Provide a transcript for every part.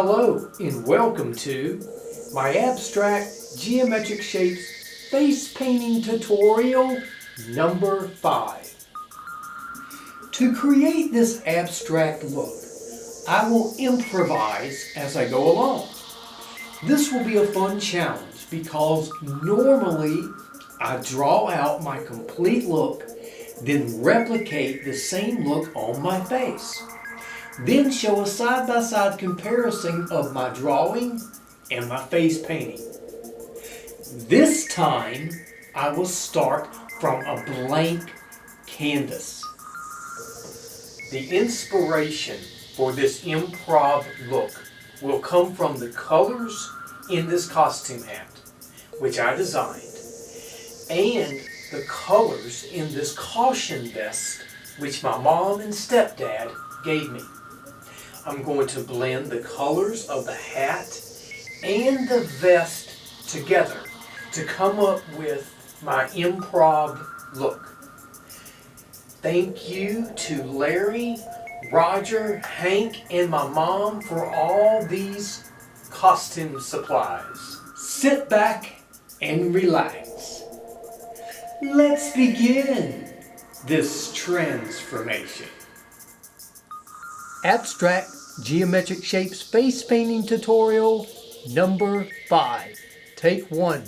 Hello and welcome to my abstract geometric shapes face painting tutorial number 5. To create this abstract look, I will improvise as I go along. This will be a fun challenge because normally I draw out my complete look, then replicate the same look on my face. Then show a side-by-side comparison of my drawing and my face painting. This time, I will start from a blank canvas. The inspiration for this improv look will come from the colors in this costume hat, which I designed, and the colors in this caution vest, which my mom and stepdad gave me. I'm going to blend the colors of the hat and the vest together to come up with my improv look. Thank you to Larry, Roger, Hank, and my mom for all these costume supplies. Sit back and relax. Let's begin this transformation. Abstract Geometric Shapes Face Painting Tutorial number 5. Take 1.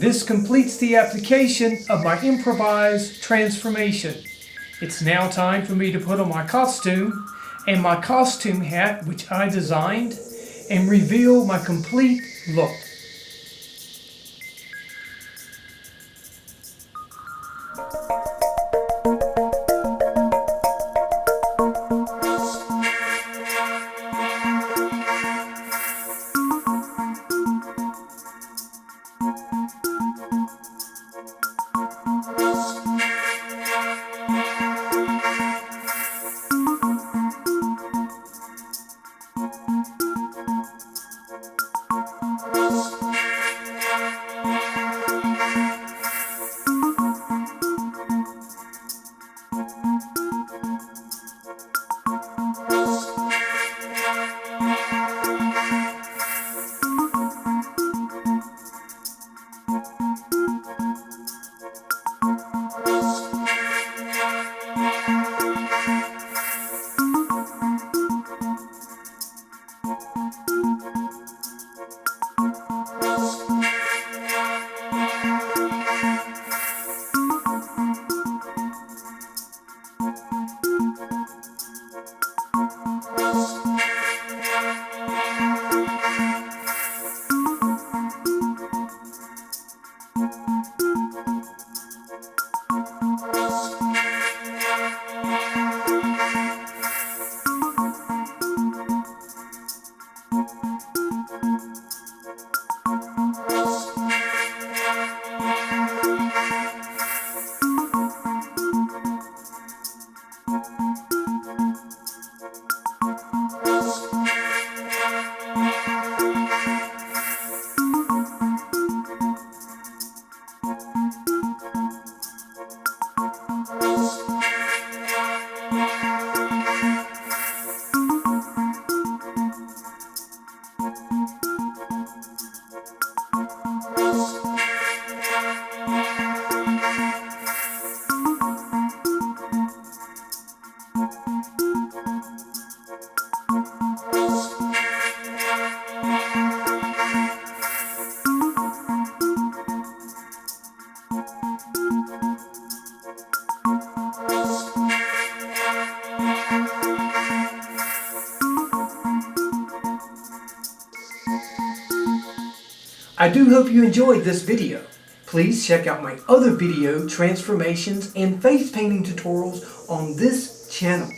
This completes the application of my improvised transformation. It's now time for me to put on my costume and my costume hat, which I designed, and reveal my complete look. I do hope you enjoyed this video. Please check out my other video transformations and face painting tutorials on this channel.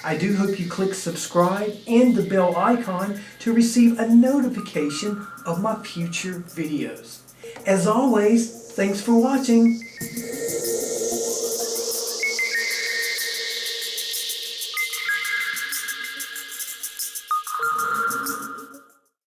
I do hope you click subscribe and the bell icon to receive a notification of my future videos. As always, thanks for watching.